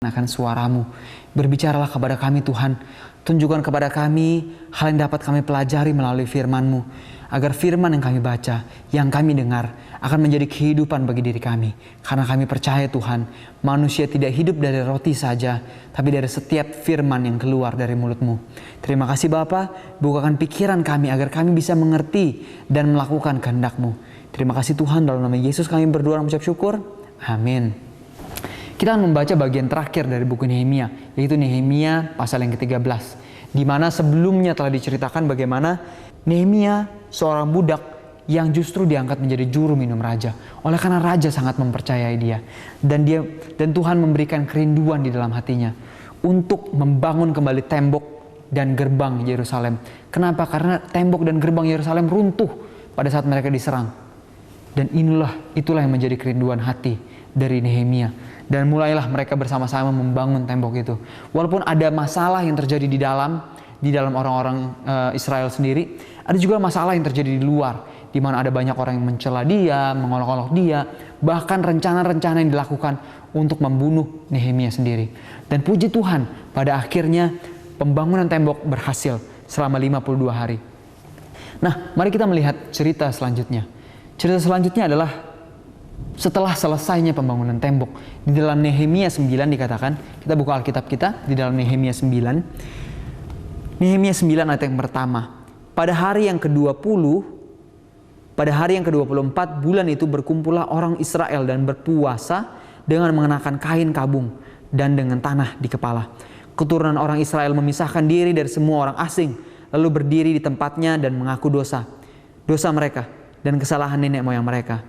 akan suaramu. Berbicaralah kepada kami Tuhan. Tunjukkan kepada kami hal yang dapat kami pelajari melalui firman-Mu. Agar firman yang kami baca, yang kami dengar, akan menjadi kehidupan bagi diri kami. Karena kami percaya Tuhan, manusia tidak hidup dari roti saja, tapi dari setiap firman yang keluar dari mulut-Mu. Terima kasih Bapa, bukakan pikiran kami agar kami bisa mengerti dan melakukan kehendak-Mu. Terima kasih Tuhan, dalam nama Yesus kami berdoa dan mengucap syukur. Amin. Kita akan membaca bagian terakhir dari buku Nehemia, yaitu Nehemia pasal yang ke-13. Di mana sebelumnya telah diceritakan bagaimana Nehemia seorang budak yang justru diangkat menjadi juru minum raja. Oleh karena raja sangat mempercayai dia. Dan Tuhan memberikan kerinduan di dalam hatinya untuk membangun kembali tembok dan gerbang Yerusalem. Kenapa? Karena tembok dan gerbang Yerusalem runtuh pada saat mereka diserang. Dan itulah yang menjadi kerinduan hati dari Nehemia. Dan mulailah mereka bersama-sama membangun tembok itu. Walaupun ada masalah yang terjadi di dalam orang-orang Israel sendiri, ada juga masalah yang terjadi di luar, di mana ada banyak orang yang mencela dia, mengolok-olok dia, bahkan rencana-rencana yang dilakukan untuk membunuh Nehemia sendiri. Dan puji Tuhan, pada akhirnya pembangunan tembok berhasil selama 52 hari. Nah, mari kita melihat cerita selanjutnya. Cerita selanjutnya adalah setelah selesainya pembangunan tembok. Di dalam Nehemia 9 dikatakan, kita buka Alkitab kita, di dalam Nehemia 9. Nehemia 9 ayat yang pertama. Pada hari yang ke-24 bulan itu berkumpullah orang Israel dan berpuasa dengan mengenakan kain kabung dan dengan tanah di kepala. Keturunan orang Israel memisahkan diri dari semua orang asing, lalu berdiri di tempatnya dan mengaku dosa mereka dan kesalahan nenek moyang mereka.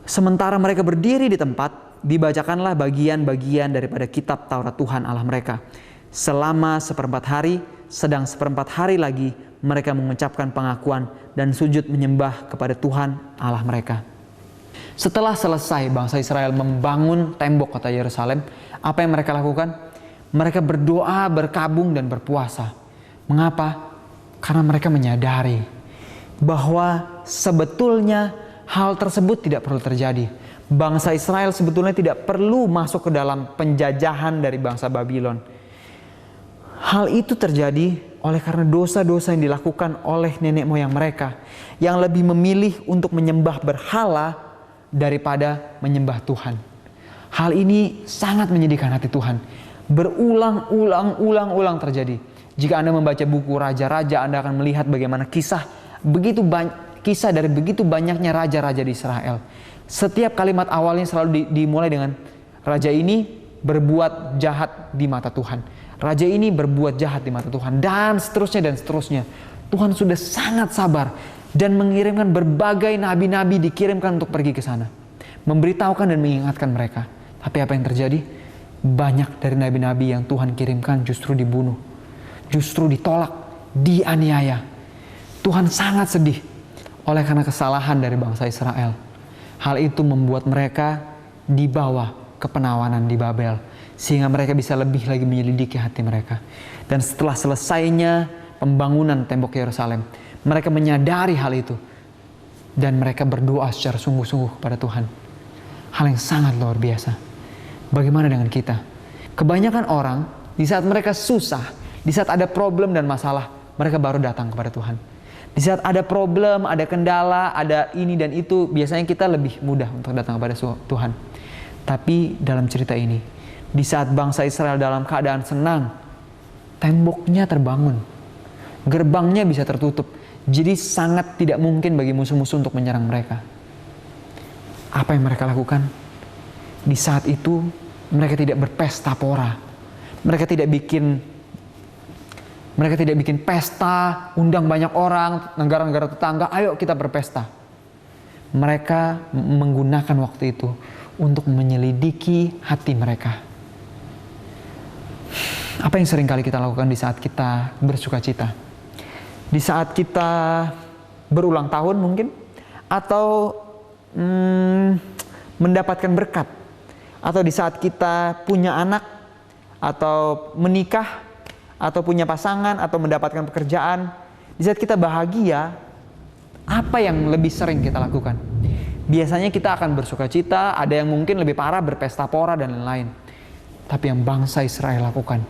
Sementara mereka berdiri di tempat, dibacakanlah bagian-bagian daripada kitab Taurat Tuhan Allah mereka. Selama 1/4 hari, sedang 1/4 hari lagi mereka mengucapkan pengakuan dan sujud menyembah kepada Tuhan Allah mereka. Setelah selesai bangsa Israel membangun tembok kota Yerusalem, apa yang mereka lakukan? Mereka berdoa, berkabung dan berpuasa. Mengapa? Karena mereka menyadari bahwa sebetulnya hal tersebut tidak perlu terjadi. Bangsa Israel sebetulnya tidak perlu masuk ke dalam penjajahan dari bangsa Babylon. Hal itu terjadi oleh karena dosa-dosa yang dilakukan oleh nenek moyang mereka, yang lebih memilih untuk menyembah berhala daripada menyembah Tuhan. Hal ini sangat menyedihkan hati Tuhan. Berulang-ulang terjadi. Jika Anda membaca buku Raja-Raja, Anda akan melihat bagaimana kisah dari begitu banyaknya raja-raja di Israel. Setiap kalimat awalnya selalu dimulai dengan raja ini berbuat jahat di mata Tuhan. Raja ini berbuat jahat di mata Tuhan. Dan seterusnya. Tuhan sudah sangat sabar dan mengirimkan berbagai nabi-nabi dikirimkan untuk pergi ke sana. Memberitahukan dan mengingatkan mereka. Tapi apa yang terjadi? Banyak dari nabi-nabi yang Tuhan kirimkan justru dibunuh. Justru ditolak, dianiaya. Tuhan sangat sedih oleh karena kesalahan dari bangsa Israel. Hal itu membuat mereka dibawa ke penawanan di Babel, sehingga mereka bisa lebih lagi menyelidiki hati mereka. Dan setelah selesainya pembangunan tembok Yerusalem, mereka menyadari hal itu dan mereka berdoa secara sungguh-sungguh kepada Tuhan. Hal yang sangat luar biasa. Bagaimana dengan kita? Kebanyakan orang di saat mereka susah, di saat ada problem dan masalah, mereka baru datang kepada Tuhan. Di saat ada problem, ada kendala, ada ini dan itu, biasanya kita lebih mudah untuk datang kepada Tuhan. Tapi dalam cerita ini, di saat bangsa Israel dalam keadaan senang, temboknya terbangun, gerbangnya bisa tertutup. Jadi sangat tidak mungkin bagi musuh-musuh untuk menyerang mereka. Apa yang mereka lakukan? Di saat itu, mereka tidak berpesta pora. Mereka tidak bikin pesta, undang banyak orang, negara-negara tetangga, ayo kita berpesta. Mereka menggunakan waktu itu untuk menyelidiki hati mereka. Apa yang sering kali kita lakukan di saat kita bersuka cita? Di saat kita berulang tahun mungkin? Atau mendapatkan berkat? Atau di saat kita punya anak? Atau menikah? Atau punya pasangan, atau mendapatkan pekerjaan. Di saat kita bahagia, apa yang lebih sering kita lakukan? Biasanya kita akan bersuka cita, ada yang mungkin lebih parah berpesta pora dan lain-lain. tapi yang bangsa Israel lakukan.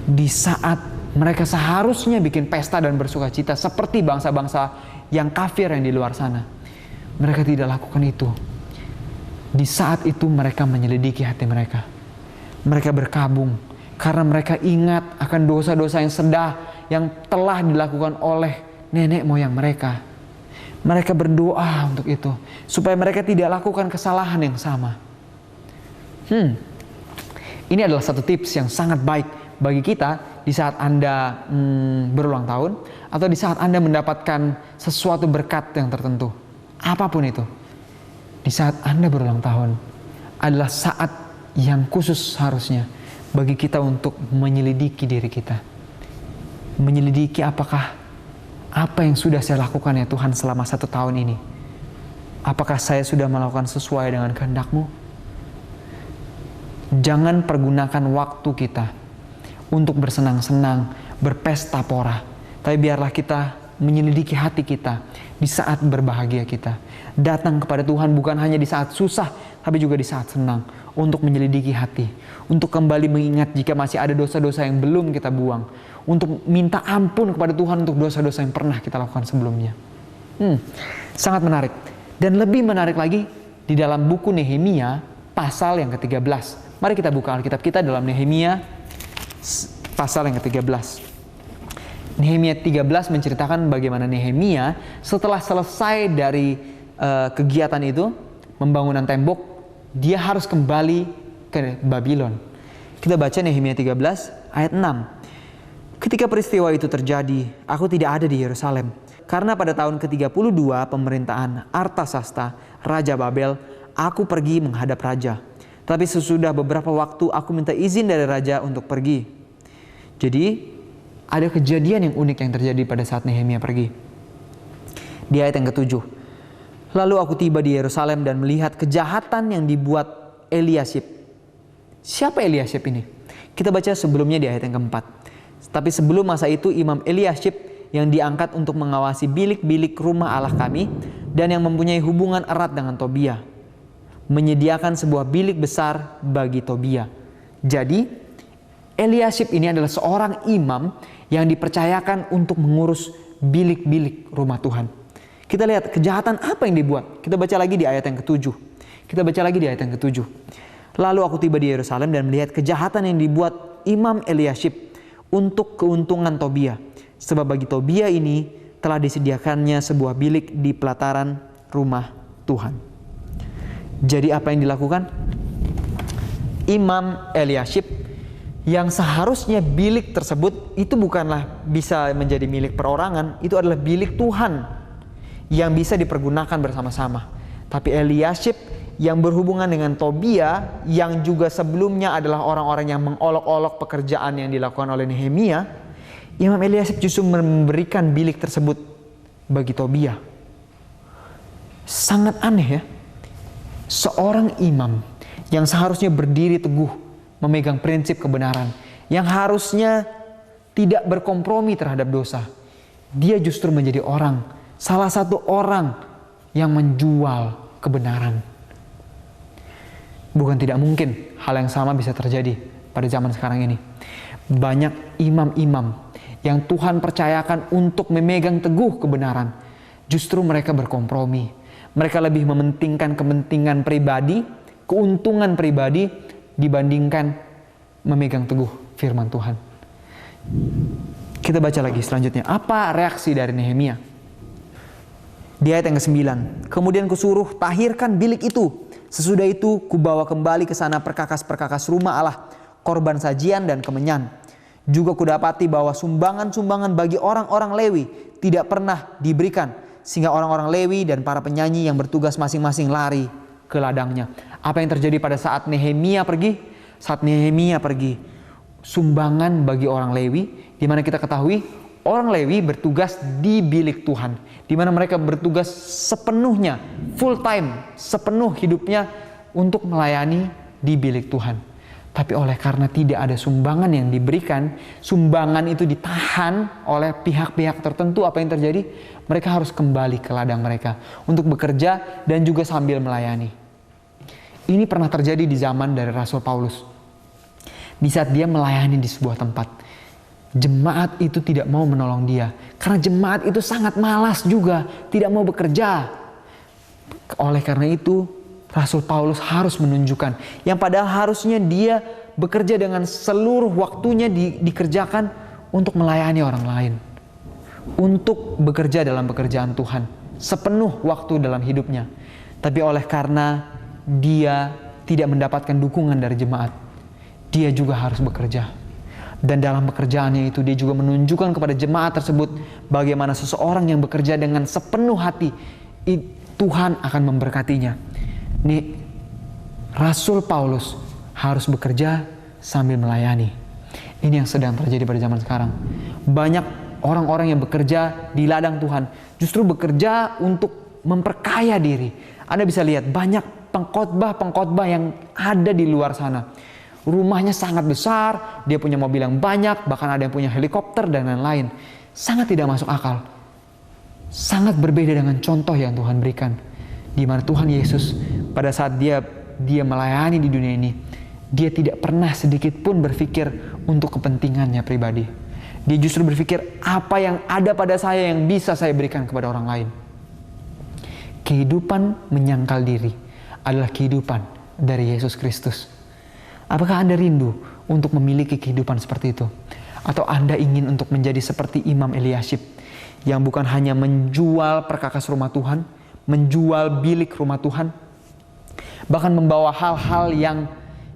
Di saat mereka seharusnya bikin pesta dan bersuka cita seperti bangsa-bangsa yang kafir yang di luar sana, mereka tidak lakukan itu. Di saat itu mereka menyelidiki hati mereka. Mereka berkabung karena mereka ingat akan dosa-dosa yang telah dilakukan oleh nenek moyang mereka. Mereka berdoa untuk itu, supaya mereka tidak lakukan kesalahan yang sama. Ini adalah satu tips yang sangat baik bagi kita di saat Anda berulang tahun, atau di saat Anda mendapatkan sesuatu berkat yang tertentu. Apapun itu. Di saat Anda berulang tahun adalah saat yang khusus harusnya bagi kita untuk menyelidiki diri kita. Menyelidiki apakah apa yang sudah saya lakukan ya Tuhan selama 1 tahun ini. Apakah saya sudah melakukan sesuai dengan kehendak-Mu? Jangan pergunakan waktu kita untuk bersenang-senang, berpesta pora. Tapi biarlah kita menyelidiki hati kita di saat berbahagia kita. Datang kepada Tuhan bukan hanya di saat susah, tapi juga di saat senang. Untuk menyelidiki hati. Untuk kembali mengingat jika masih ada dosa-dosa yang belum kita buang. Untuk minta ampun kepada Tuhan untuk dosa-dosa yang pernah kita lakukan sebelumnya. Sangat menarik. Dan lebih menarik lagi, di dalam buku Nehemia pasal yang ke-13. Mari kita buka Alkitab kita dalam Nehemia pasal yang ke-13. Nehemia 13 menceritakan bagaimana Nehemia setelah selesai dari kegiatan itu, pembangunan tembok, dia harus kembali ke Babylon. Kita baca Nehemia 13 ayat 6. Ketika peristiwa itu terjadi, aku tidak ada di Yerusalem. Karena pada tahun ke-32 pemerintahan Artasasta, Raja Babel, aku pergi menghadap raja. Tapi sesudah beberapa waktu aku minta izin dari raja untuk pergi. Jadi ada kejadian yang unik yang terjadi pada saat Nehemia pergi. Di ayat yang ke-7. Lalu aku tiba di Yerusalem dan melihat kejahatan yang dibuat Eliasyib. Siapa Eliasyib ini? Kita baca sebelumnya di ayat yang ke-4. Tapi sebelum masa itu Imam Eliasyib yang diangkat untuk mengawasi bilik-bilik rumah Allah kami dan yang mempunyai hubungan erat dengan Tobia, menyediakan sebuah bilik besar bagi Tobia. Jadi Eliasyib ini adalah seorang imam yang dipercayakan untuk mengurus bilik-bilik rumah Tuhan. Kita lihat kejahatan apa yang dibuat. Kita baca lagi di ayat yang ke-7. Kita baca lagi di ayat yang ke-7. Lalu aku tiba di Yerusalem dan melihat kejahatan yang dibuat Imam Eliasyib untuk keuntungan Tobia. Sebab bagi Tobia ini telah disediakannya sebuah bilik di pelataran rumah Tuhan. Jadi apa yang dilakukan? Imam Eliasyib yang seharusnya bilik tersebut itu bukanlah bisa menjadi milik perorangan, itu adalah bilik Tuhan yang bisa dipergunakan bersama-sama. Tapi Eliasyib yang berhubungan dengan Tobia yang juga sebelumnya adalah orang-orang yang mengolok-olok pekerjaan yang dilakukan oleh Nehemia, Imam Eliasyib justru memberikan bilik tersebut bagi Tobia. Sangat aneh ya. Seorang imam yang seharusnya berdiri teguh memegang prinsip kebenaran, yang harusnya tidak berkompromi terhadap dosa, dia justru menjadi salah satu orang yang menjual kebenaran. Bukan tidak mungkin hal yang sama bisa terjadi pada zaman sekarang ini. Banyak imam-imam yang Tuhan percayakan untuk memegang teguh kebenaran, justru mereka berkompromi. Mereka lebih mementingkan kepentingan pribadi, keuntungan pribadi dibandingkan memegang teguh firman Tuhan. Kita baca lagi selanjutnya. Apa reaksi dari Nehemia? Di ayat yang ke-9. Kemudian kusuruh tahirkan bilik itu. Sesudah itu kubawa kembali ke sana perkakas-perkakas rumah Allah, korban sajian dan kemenyan. Juga kudapati bahwa sumbangan-sumbangan bagi orang-orang Lewi tidak pernah diberikan, sehingga orang-orang Lewi dan para penyanyi yang bertugas masing-masing lari ke ladangnya. Apa yang terjadi pada saat Nehemia pergi? Saat Nehemia pergi, sumbangan bagi orang Lewi, di mana kita ketahui orang Lewi bertugas di bilik Tuhan, di mana mereka bertugas sepenuhnya, full time, sepenuh hidupnya untuk melayani di bilik Tuhan. Tapi oleh karena tidak ada sumbangan yang diberikan, sumbangan itu ditahan oleh pihak-pihak tertentu, apa yang terjadi? Mereka harus kembali ke ladang mereka untuk bekerja dan juga sambil melayani. Ini pernah terjadi di zaman dari Rasul Paulus. Di saat dia melayani di sebuah tempat, jemaat itu tidak mau menolong dia. Karena jemaat itu sangat malas juga, tidak mau bekerja. Oleh karena itu, Rasul Paulus harus menunjukkan yang padahal harusnya dia bekerja dengan seluruh waktunya dikerjakan untuk melayani orang lain. Untuk bekerja dalam pekerjaan Tuhan, sepenuh waktu dalam hidupnya. Tapi oleh karena dia tidak mendapatkan dukungan dari jemaat, dia juga harus bekerja. Dan dalam pekerjaannya itu dia juga menunjukkan kepada jemaat tersebut bagaimana seseorang yang bekerja dengan sepenuh hati, Tuhan akan memberkatinya. Nih, Rasul Paulus harus bekerja sambil melayani. Ini yang sedang terjadi pada zaman sekarang. Banyak orang-orang yang bekerja di ladang Tuhan justru bekerja untuk memperkaya diri. Anda bisa lihat banyak pengkhotbah yang ada di luar sana. Rumahnya sangat besar, dia punya mobil yang banyak, bahkan ada yang punya helikopter dan lain-lain. Sangat tidak masuk akal. Sangat berbeda dengan contoh yang Tuhan berikan. Di mana Tuhan Yesus pada saat dia melayani di dunia ini, dia tidak pernah sedikit pun berpikir untuk kepentingannya pribadi. Dia justru berpikir apa yang ada pada saya yang bisa saya berikan kepada orang lain. Kehidupan menyangkal diri adalah kehidupan dari Yesus Kristus. Apakah Anda rindu untuk memiliki kehidupan seperti itu? Atau Anda ingin untuk menjadi seperti Imam Eliashib yang bukan hanya menjual perkakas rumah Tuhan, menjual bilik rumah Tuhan, bahkan membawa hal-hal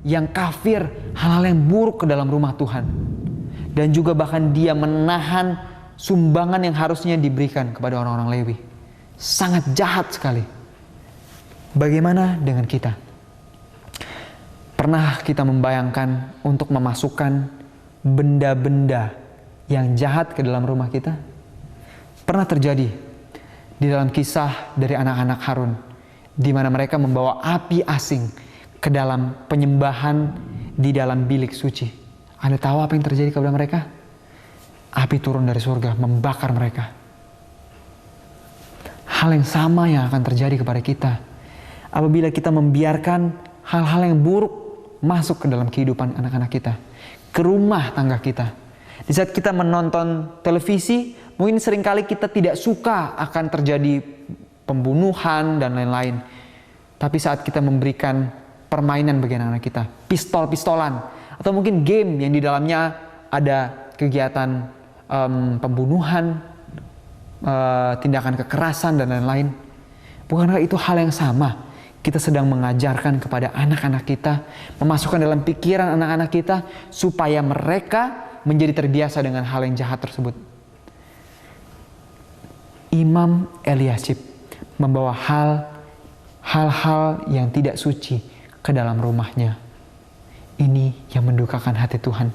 yang kafir, hal-hal yang buruk ke dalam rumah Tuhan. Dan juga bahkan dia menahan sumbangan yang harusnya diberikan kepada orang-orang Lewi. Sangat jahat sekali. Bagaimana dengan kita? Pernah kita membayangkan untuk memasukkan benda-benda yang jahat ke dalam rumah kita? Pernah terjadi di dalam kisah dari anak-anak Harun, di mana mereka membawa api asing ke dalam penyembahan di dalam bilik suci. Anda tahu apa yang terjadi kepada mereka? Api turun dari surga membakar mereka. Hal yang sama yang akan terjadi kepada kita apabila kita membiarkan hal-hal yang buruk masuk ke dalam kehidupan anak-anak kita, ke rumah tangga kita. Di saat kita menonton televisi, mungkin seringkali kita tidak suka akan terjadi pembunuhan dan lain-lain. Tapi saat kita memberikan permainan bagi anak-anak kita, pistol-pistolan, atau mungkin game yang di dalamnya ada kegiatan pembunuhan, tindakan kekerasan dan lain-lain. Bukankah itu hal yang sama? Kita sedang mengajarkan kepada anak-anak kita, memasukkan dalam pikiran anak-anak kita supaya mereka menjadi terbiasa dengan hal yang jahat tersebut. Imam Eliashib membawa hal-hal yang tidak suci ke dalam rumahnya. Ini yang mendukakan hati Tuhan.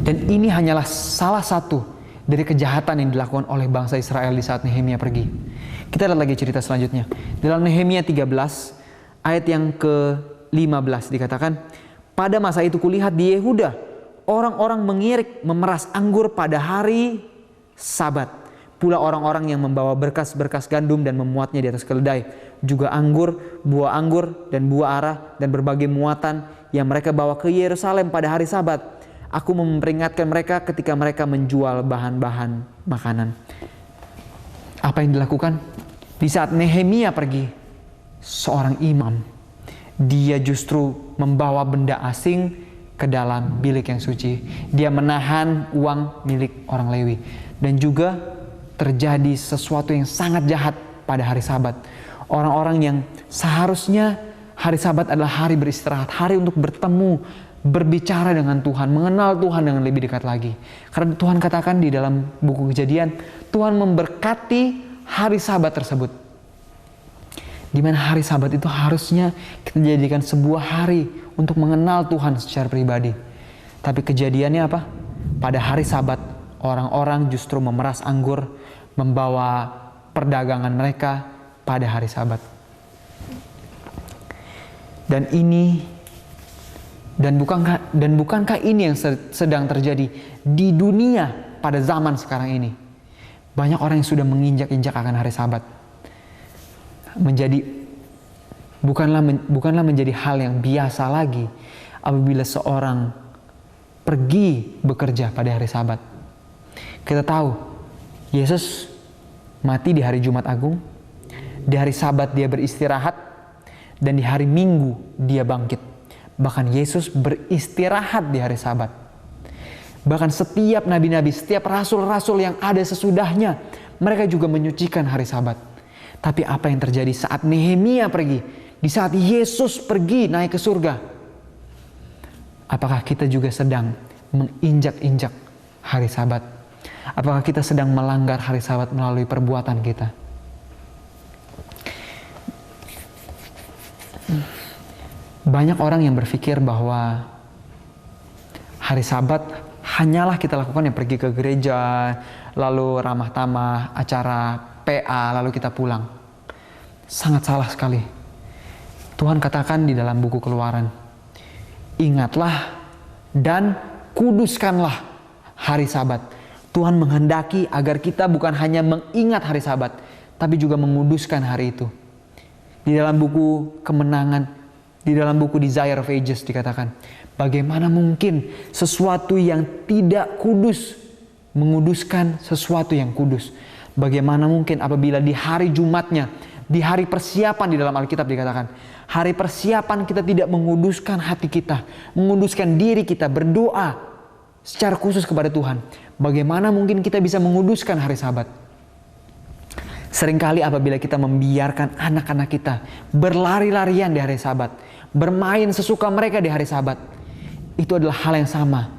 Dan ini hanyalah salah satu dari kejahatan yang dilakukan oleh bangsa Israel di saat Nehemia pergi. Kita lihat lagi cerita selanjutnya. Dalam Nehemia 13 ayat yang ke-15 dikatakan, pada masa itu kulihat di Yehuda orang-orang mengirik memeras anggur pada hari Sabat. Pula orang-orang yang membawa berkas-berkas gandum dan memuatnya di atas keledai. Juga anggur, buah anggur dan buah ara dan berbagai muatan yang mereka bawa ke Yerusalem pada hari Sabat. Aku memperingatkan mereka ketika mereka menjual bahan-bahan makanan. Apa yang dilakukan? Di saat Nehemia pergi, seorang imam, dia justru membawa benda asing ke dalam bilik yang suci. Dia menahan uang milik orang Lewi. Dan juga terjadi sesuatu yang sangat jahat pada hari Sabat. Orang-orang yang seharusnya hari Sabat adalah hari beristirahat, hari untuk bertemu, berbicara dengan Tuhan, mengenal Tuhan dengan lebih dekat lagi. Karena Tuhan katakan di dalam buku Kejadian, Tuhan memberkati hari Sabat tersebut. Di mana hari Sabat itu harusnya kita jadikan sebuah hari untuk mengenal Tuhan secara pribadi. Tapi kejadiannya apa? Pada hari Sabat, orang-orang justru memeras anggur, membawa perdagangan mereka pada hari Sabat. Dan bukankah ini yang sedang terjadi di dunia pada zaman sekarang ini? Banyak orang yang sudah menginjak-injak akan hari Sabat. Bukanlah menjadi hal yang biasa lagi apabila seorang pergi bekerja pada hari Sabat. Kita tahu Yesus mati di hari Jumat Agung, di hari Sabat dia beristirahat, dan di hari Minggu dia bangkit. Bahkan Yesus beristirahat di hari Sabat. Bahkan setiap nabi-nabi, setiap rasul-rasul yang ada sesudahnya, mereka juga menyucikan hari Sabat. Tapi apa yang terjadi saat Nehemia pergi? Di saat Yesus pergi naik ke surga, apakah kita juga sedang menginjak-injak hari Sabat? Apakah kita sedang melanggar hari Sabat melalui perbuatan kita? Banyak orang yang berpikir bahwa hari Sabat hanyalah kita lakukan yang pergi ke gereja, lalu ramah tamah, acara PA, lalu kita pulang. Sangat salah sekali. Tuhan katakan di dalam buku Keluaran, ingatlah dan kuduskanlah hari Sabat. Tuhan menghendaki agar kita bukan hanya mengingat hari Sabat, tapi juga menguduskan hari itu. Di dalam buku Kemenangan, di dalam buku Desire of Ages dikatakan, bagaimana mungkin sesuatu yang tidak kudus menguduskan sesuatu yang kudus? Bagaimana mungkin apabila di hari Jumatnya, di hari persiapan di dalam Alkitab dikatakan, hari persiapan kita tidak menguduskan hati kita, menguduskan diri kita, berdoa secara khusus kepada Tuhan. Bagaimana mungkin kita bisa menguduskan hari Sabat? Seringkali apabila kita membiarkan anak-anak kita berlari-larian di hari Sabat, bermain sesuka mereka di hari Sabat, itu adalah hal yang sama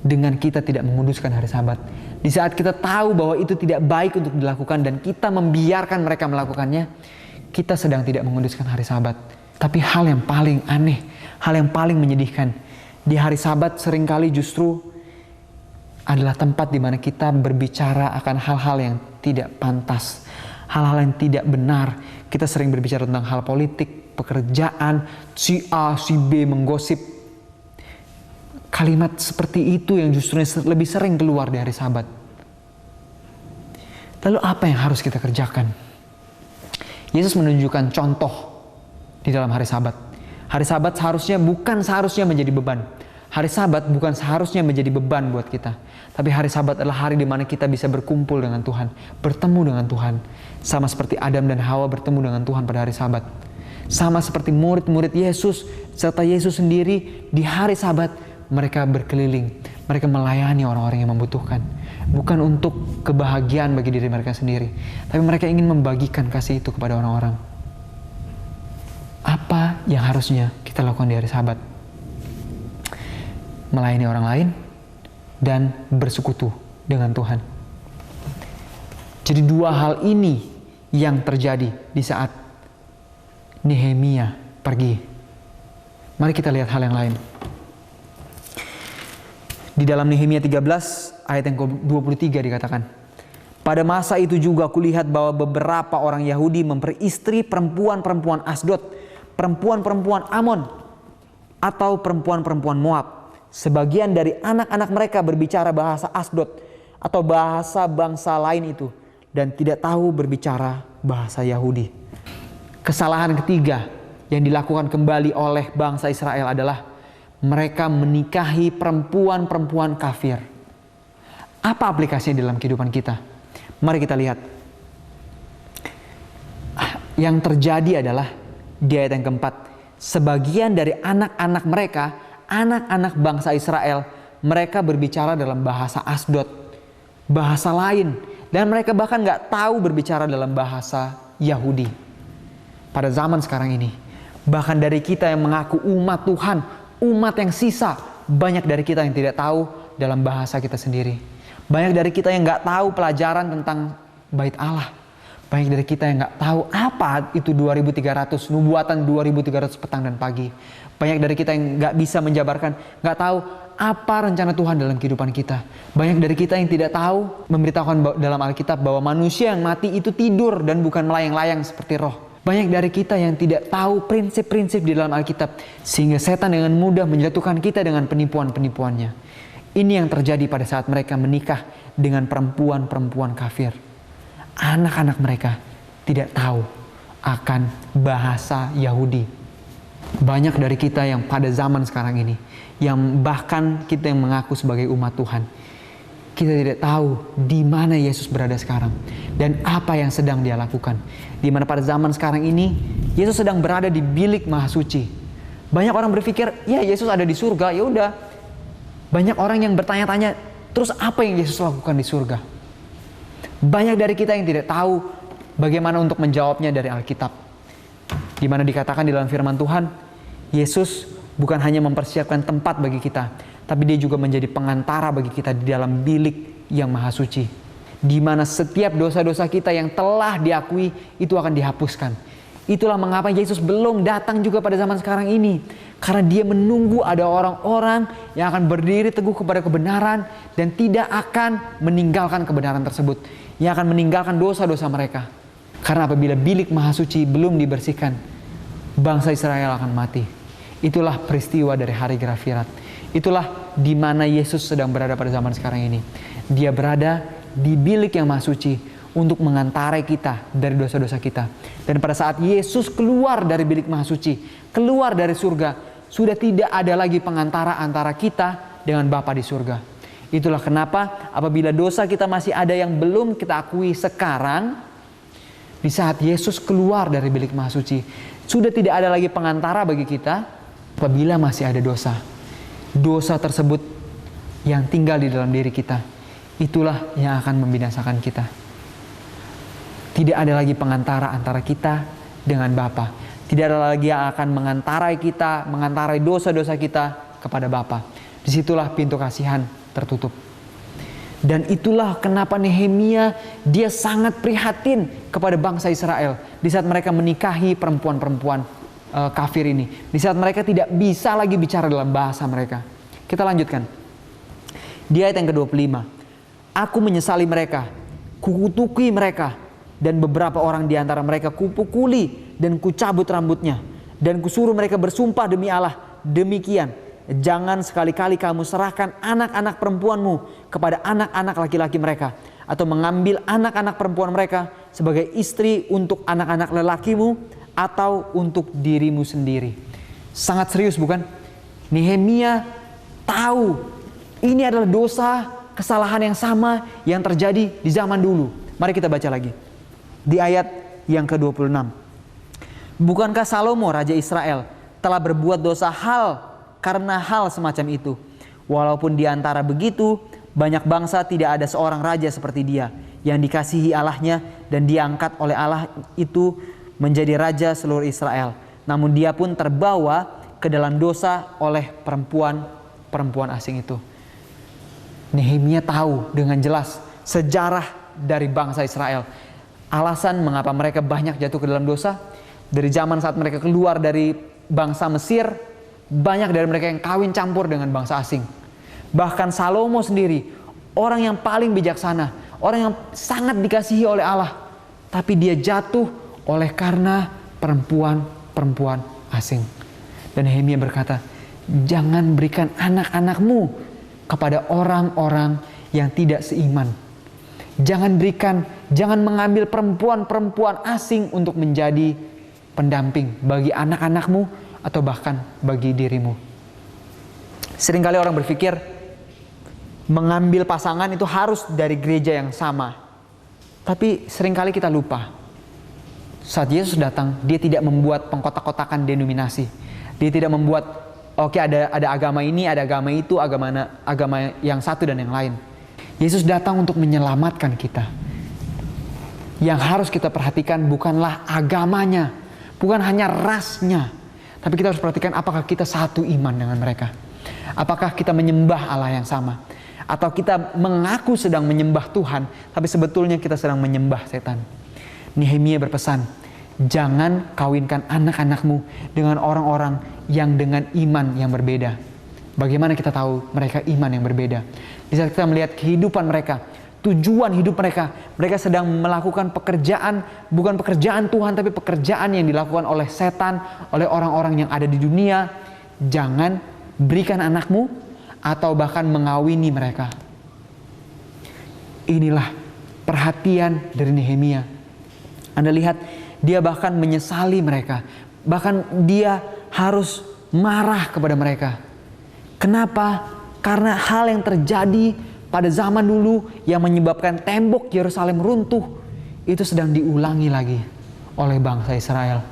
dengan kita tidak menguduskan hari Sabat. Di saat kita tahu bahwa itu tidak baik untuk dilakukan dan kita membiarkan mereka melakukannya, kita sedang tidak menguduskan hari Sabat. Tapi hal yang paling aneh, hal yang paling menyedihkan, di hari Sabat seringkali justru adalah tempat di mana kita berbicara akan hal-hal yang tidak pantas, hal-hal yang tidak benar. Kita sering berbicara tentang hal politik, pekerjaan, si A, si B menggosip. Kalimat seperti itu yang justru lebih sering keluar di hari Sabat. Lalu apa yang harus kita kerjakan? Yesus menunjukkan contoh di dalam hari Sabat. Hari Sabat bukan seharusnya menjadi beban. Hari Sabat bukan seharusnya menjadi beban buat kita. Tapi hari Sabat adalah hari di mana kita bisa berkumpul dengan Tuhan, bertemu dengan Tuhan. Sama seperti Adam dan Hawa bertemu dengan Tuhan pada hari Sabat. Sama seperti murid-murid Yesus serta Yesus sendiri di hari Sabat, mereka berkeliling, mereka melayani orang-orang yang membutuhkan. Bukan untuk kebahagiaan bagi diri mereka sendiri, tapi mereka ingin membagikan kasih itu kepada orang-orang. Apa yang harusnya kita lakukan di hari Sabat? Melayani orang lain dan bersekutu dengan Tuhan. Jadi dua hal ini yang terjadi di saat Nehemia pergi. Mari kita lihat hal yang lain. Di dalam Nehemia 13 ayat yang ke-23 dikatakan, pada masa itu juga kulihat bahwa beberapa orang Yahudi memperistri perempuan-perempuan Asdod, perempuan-perempuan Amon, atau perempuan-perempuan Moab. Sebagian dari anak-anak mereka berbicara bahasa Asdod atau bahasa bangsa lain itu, dan tidak tahu berbicara bahasa Yahudi. Kesalahan ketiga yang dilakukan kembali oleh bangsa Israel adalah mereka menikahi perempuan-perempuan kafir. Apa aplikasinya dalam kehidupan kita? Mari kita lihat. Yang terjadi adalah di ayat yang keempat, sebagian dari anak-anak mereka, anak-anak bangsa Israel, mereka berbicara dalam bahasa Asdod, bahasa lain, dan mereka bahkan gak tahu berbicara dalam bahasa Yahudi. Pada zaman sekarang ini, bahkan dari kita yang mengaku umat Tuhan, umat yang sisa, banyak dari kita yang tidak tahu dalam bahasa kita sendiri. Banyak dari kita yang gak tahu pelajaran tentang bait Allah. Banyak dari kita yang gak tahu apa itu 2300, nubuatan 2300 petang dan pagi. Banyak dari kita yang gak bisa menjabarkan, gak tahu apa rencana Tuhan dalam kehidupan kita. Banyak dari kita yang tidak tahu memberitahukan dalam Alkitab bahwa manusia yang mati itu tidur dan bukan melayang-layang seperti roh. Banyak dari kita yang tidak tahu prinsip-prinsip di dalam Alkitab, sehingga setan dengan mudah menjatuhkan kita dengan penipuan-penipuannya. Ini yang terjadi pada saat mereka menikah dengan perempuan-perempuan kafir. Anak-anak mereka tidak tahu akan bahasa Yahudi. Banyak dari kita yang pada zaman sekarang ini, yang bahkan kita yang mengaku sebagai umat Tuhan, kita tidak tahu di mana Yesus berada sekarang dan apa yang sedang Dia lakukan. Di mana pada zaman sekarang ini Yesus sedang berada di bilik Maha Suci. Banyak orang berpikir, ya Yesus ada di surga, ya udah. Banyak orang yang bertanya-tanya, terus apa yang Yesus lakukan di surga? Banyak dari kita yang tidak tahu bagaimana untuk menjawabnya dari Alkitab. Di mana dikatakan di dalam firman Tuhan, Yesus bukan hanya mempersiapkan tempat bagi kita, tapi Dia juga menjadi pengantara bagi kita di dalam bilik yang maha suci. Di mana setiap dosa-dosa kita yang telah diakui itu akan dihapuskan. Itulah mengapa Yesus belum datang juga pada zaman sekarang ini. Karena Dia menunggu ada orang-orang yang akan berdiri teguh kepada kebenaran dan tidak akan meninggalkan kebenaran tersebut. Yang akan meninggalkan dosa-dosa mereka. Karena apabila bilik maha suci belum dibersihkan, bangsa Israel akan mati. Itulah peristiwa dari hari Gerafirat. Itulah di mana Yesus sedang berada pada zaman sekarang ini. Dia berada di bilik yang maha suci untuk mengantarai kita dari dosa-dosa kita. Dan pada saat Yesus keluar dari bilik maha suci, keluar dari surga, sudah tidak ada lagi pengantara antara kita dengan Bapa di surga. Itulah kenapa apabila dosa kita masih ada yang belum kita akui sekarang, di saat Yesus keluar dari bilik maha suci, sudah tidak ada lagi pengantara bagi kita apabila masih ada dosa. Dosa tersebut yang tinggal di dalam diri kita, itulah yang akan membinasakan kita. Tidak ada lagi pengantara antara kita dengan Bapa. Tidak ada lagi yang akan mengantarai kita, mengantarai dosa-dosa kita kepada Bapa. Disitulah pintu kasihan tertutup. Dan itulah kenapa Nehemia dia sangat prihatin kepada bangsa Israel di saat mereka menikahi perempuan-perempuan kafir ini. Di saat mereka tidak bisa lagi bicara dalam bahasa mereka. Kita lanjutkan. Di ayat yang ke-25. Aku menyesali mereka, kukutuki mereka, dan beberapa orang di antara mereka kupukuli dan kucabut rambutnya. Dan kusuruh mereka bersumpah demi Allah, demikian, jangan sekali-kali kamu serahkan anak-anak perempuanmu kepada anak-anak laki-laki mereka, atau mengambil anak-anak perempuan mereka sebagai istri untuk anak-anak lelakimu atau untuk dirimu sendiri. Sangat serius bukan? Nehemia tahu ini adalah dosa, kesalahan yang sama yang terjadi di zaman dulu. Mari kita baca lagi. Di ayat yang ke-26. Bukankah Salomo Raja Israel telah berbuat dosa karena hal semacam itu? Walaupun di antara begitu, banyak bangsa tidak ada seorang raja seperti dia, yang dikasihi Allahnya dan diangkat oleh Allah itu menjadi raja seluruh Israel. Namun dia pun terbawa ke dalam dosa oleh perempuan asing itu. Nehemia tahu dengan jelas sejarah dari bangsa Israel. Alasan mengapa mereka banyak jatuh ke dalam dosa, dari zaman saat mereka keluar dari bangsa Mesir, banyak dari mereka yang kawin campur dengan bangsa asing. Bahkan Salomo sendiri, orang yang paling bijaksana, orang yang sangat dikasihi oleh Allah, tapi dia jatuh oleh karena perempuan asing. Dan Nehemia berkata, jangan berikan anak-anakmu kepada orang-orang yang tidak seiman. Jangan mengambil perempuan-perempuan asing untuk menjadi pendamping bagi anak-anakmu atau bahkan bagi dirimu. Seringkali orang berpikir mengambil pasangan itu harus dari gereja yang sama. Tapi seringkali kita lupa. Saat Yesus datang, Dia tidak membuat pengkotak-kotakan denominasi. Dia tidak membuat, oke, ada agama ini, ada agama itu, agama yang satu dan yang lain. Yesus datang untuk menyelamatkan kita. Yang harus kita perhatikan bukanlah agamanya, bukan hanya rasnya, tapi kita harus perhatikan apakah kita satu iman dengan mereka. Apakah kita menyembah Allah yang sama, atau kita mengaku sedang menyembah Tuhan, tapi sebetulnya kita sedang menyembah setan. Nehemia berpesan, jangan kawinkan anak-anakmu dengan orang-orang yang dengan iman yang berbeda. Bagaimana kita tahu mereka iman yang berbeda? Bisa kita melihat kehidupan mereka, tujuan hidup mereka. Mereka sedang melakukan pekerjaan, bukan pekerjaan Tuhan, tapi pekerjaan yang dilakukan oleh setan, oleh orang-orang yang ada di dunia. Jangan berikan anakmu atau bahkan mengawini mereka. Inilah perhatian dari Nehemia. Anda lihat, dia bahkan menyesali mereka. Bahkan dia harus marah kepada mereka. Kenapa? Karena hal yang terjadi pada zaman dulu yang menyebabkan tembok Yerusalem runtuh itu sedang diulangi lagi oleh bangsa Israel.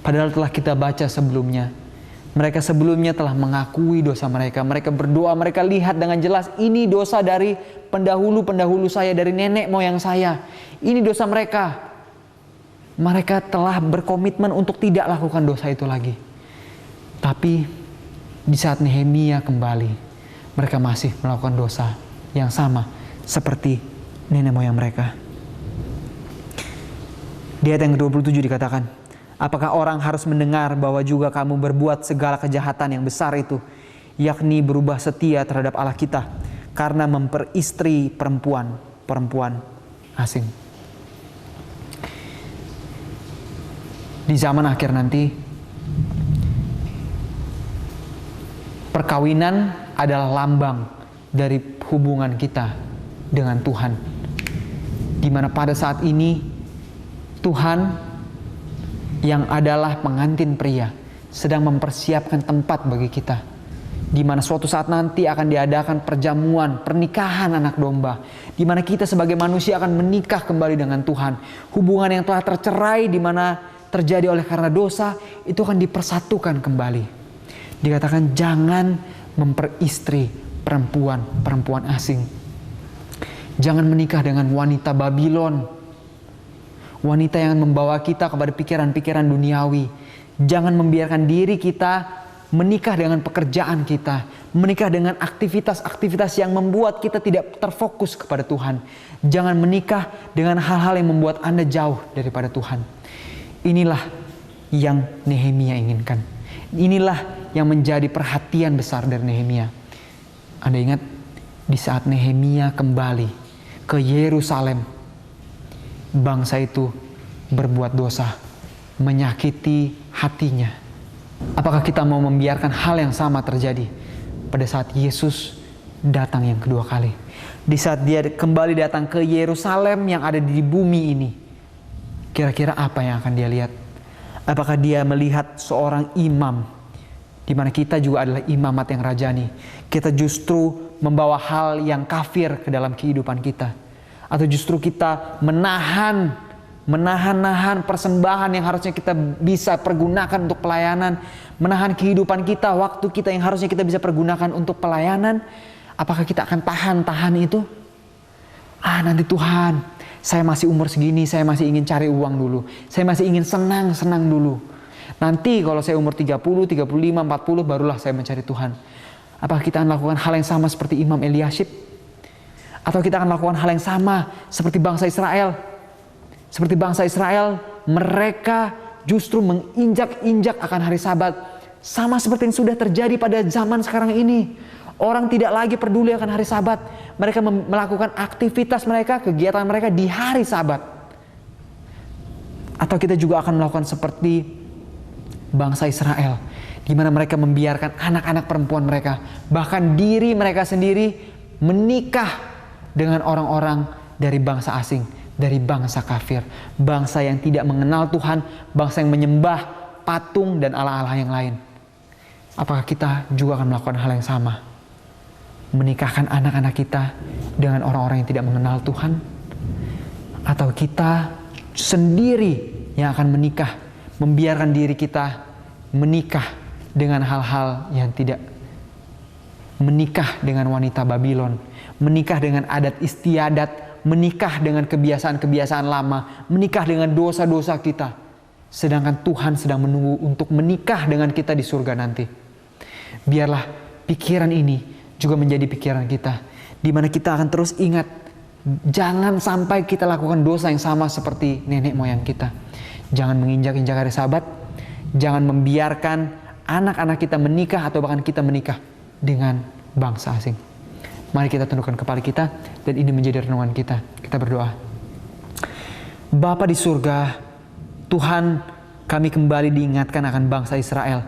Padahal telah kita baca sebelumnya, mereka sebelumnya telah mengakui dosa mereka. Mereka berdoa, mereka lihat dengan jelas, ini dosa dari pendahulu-pendahulu saya, dari nenek moyang saya. Ini dosa mereka. Mereka telah berkomitmen untuk tidak lakukan dosa itu lagi. Tapi di saat Nehemia kembali, mereka masih melakukan dosa yang sama seperti nenek moyang mereka. Di ayat yang ke-27 dikatakan, apakah orang harus mendengar bahwa juga kamu berbuat segala kejahatan yang besar itu, yakni berubah setia terhadap Allah kita, karena memperistri perempuan asing. Di zaman akhir nanti, perkawinan adalah lambang dari hubungan kita dengan Tuhan. Di mana pada saat ini, Tuhan yang adalah pengantin pria sedang mempersiapkan tempat bagi kita, di mana suatu saat nanti akan diadakan perjamuan pernikahan anak domba, di mana kita sebagai manusia akan menikah kembali dengan Tuhan. Hubungan yang telah tercerai, di mana terjadi oleh karena dosa, itu akan dipersatukan kembali. Dikatakan jangan memperistri perempuan asing. Jangan menikah dengan wanita Babylon, wanita yang membawa kita kepada pikiran-pikiran duniawi. Jangan membiarkan diri kita menikah dengan pekerjaan kita, menikah dengan aktivitas-aktivitas yang membuat kita tidak terfokus kepada Tuhan. Jangan menikah dengan hal-hal yang membuat Anda jauh daripada Tuhan. Inilah yang Nehemia inginkan. Inilah yang menjadi perhatian besar dari Nehemia. Anda ingat di saat Nehemia kembali ke Yerusalem, bangsa itu berbuat dosa, menyakiti hatinya. Apakah kita mau membiarkan hal yang sama terjadi pada saat Yesus datang yang kedua kali? Di saat dia kembali datang ke Yerusalem yang ada di bumi ini, kira-kira apa yang akan dia lihat? Apakah dia melihat seorang imam, di mana kita juga adalah imamat yang rajani? Kita justru membawa hal yang kafir ke dalam kehidupan kita, atau justru kita menahan persembahan yang harusnya kita bisa pergunakan untuk pelayanan, menahan kehidupan kita, waktu kita yang harusnya kita bisa pergunakan untuk pelayanan? Apakah kita akan tahan itu? Nanti Tuhan, saya masih umur segini, saya masih ingin cari uang dulu, saya masih ingin senang dulu. Nanti kalau saya umur 30, 35, 40 barulah saya mencari Tuhan. Apakah kita akan lakukan hal yang sama seperti Imam Eliashib? Atau kita akan lakukan hal yang sama seperti bangsa Israel? Seperti bangsa Israel, mereka justru menginjak-injak akan hari Sabat. Sama seperti yang sudah terjadi pada zaman sekarang ini. Orang tidak lagi peduli akan hari Sabat. Mereka melakukan aktivitas mereka, kegiatan mereka di hari Sabat. Atau kita juga akan melakukan seperti bangsa Israel, di mana mereka membiarkan anak-anak perempuan mereka, bahkan diri mereka sendiri menikah dengan orang-orang dari bangsa asing, dari bangsa kafir, bangsa yang tidak mengenal Tuhan, bangsa yang menyembah patung dan allah-allah yang lain. Apakah kita juga akan melakukan hal yang sama? Menikahkan anak-anak kita dengan orang-orang yang tidak mengenal Tuhan? Atau kita sendiri yang akan menikah, membiarkan diri kita menikah dengan hal-hal yang tidak, menikah dengan wanita Babylon, menikah dengan adat istiadat, menikah dengan kebiasaan-kebiasaan lama, menikah dengan dosa-dosa kita, sedangkan Tuhan sedang menunggu untuk menikah dengan kita di surga nanti. Biarlah pikiran ini juga menjadi pikiran kita, di mana kita akan terus ingat, jangan sampai kita lakukan dosa yang sama seperti nenek moyang kita. Jangan menginjak-injak hari Sabat, jangan membiarkan anak-anak kita menikah atau bahkan kita menikah dengan bangsa asing. Mari kita tundukkan kepala kita dan ini menjadi renungan kita. Kita berdoa. Bapa di surga, Tuhan, kami kembali diingatkan akan bangsa Israel.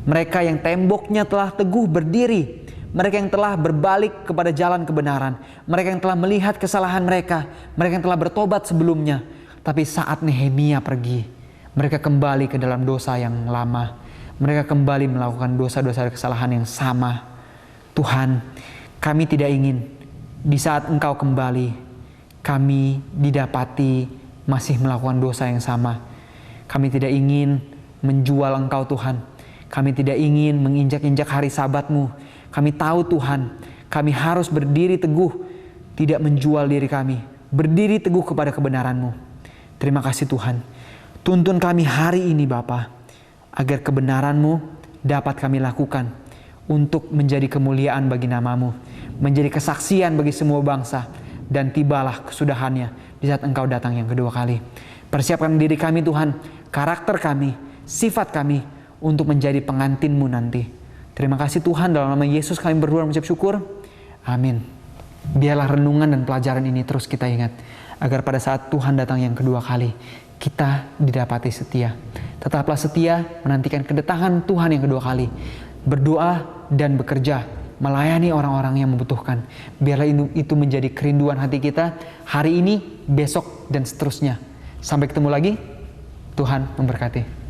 Mereka yang temboknya telah teguh berdiri, mereka yang telah berbalik kepada jalan kebenaran, mereka yang telah melihat kesalahan mereka yang telah bertobat sebelumnya. Tapi saat Nehemia pergi, mereka kembali ke dalam dosa yang lama. Mereka kembali melakukan dosa-dosa kesalahan yang sama. Tuhan, kami tidak ingin di saat Engkau kembali, kami didapati masih melakukan dosa yang sama. Kami tidak ingin menjual Engkau Tuhan. Kami tidak ingin menginjak-injak hari Sabat-Mu. Kami tahu Tuhan, kami harus berdiri teguh, tidak menjual diri kami. Berdiri teguh kepada kebenaran-Mu. Terima kasih Tuhan. Tuntun kami hari ini Bapa, agar kebenaran-Mu dapat kami lakukan untuk menjadi kemuliaan bagi nama-Mu, menjadi kesaksian bagi semua bangsa, dan tibalah kesudahannya di saat Engkau datang yang kedua kali. Persiapkan diri kami Tuhan, karakter kami, sifat kami untuk menjadi pengantin-Mu nanti. Terima kasih Tuhan, dalam nama Yesus kami berdoa mengucap syukur. Amin. Biarlah renungan dan pelajaran ini terus kita ingat, agar pada saat Tuhan datang yang kedua kali, kita didapati setia. Tetaplah setia menantikan kedatangan Tuhan yang kedua kali. Berdoa dan bekerja, melayani orang-orang yang membutuhkan. Biarlah itu menjadi kerinduan hati kita hari ini, besok, dan seterusnya. Sampai ketemu lagi. Tuhan memberkati.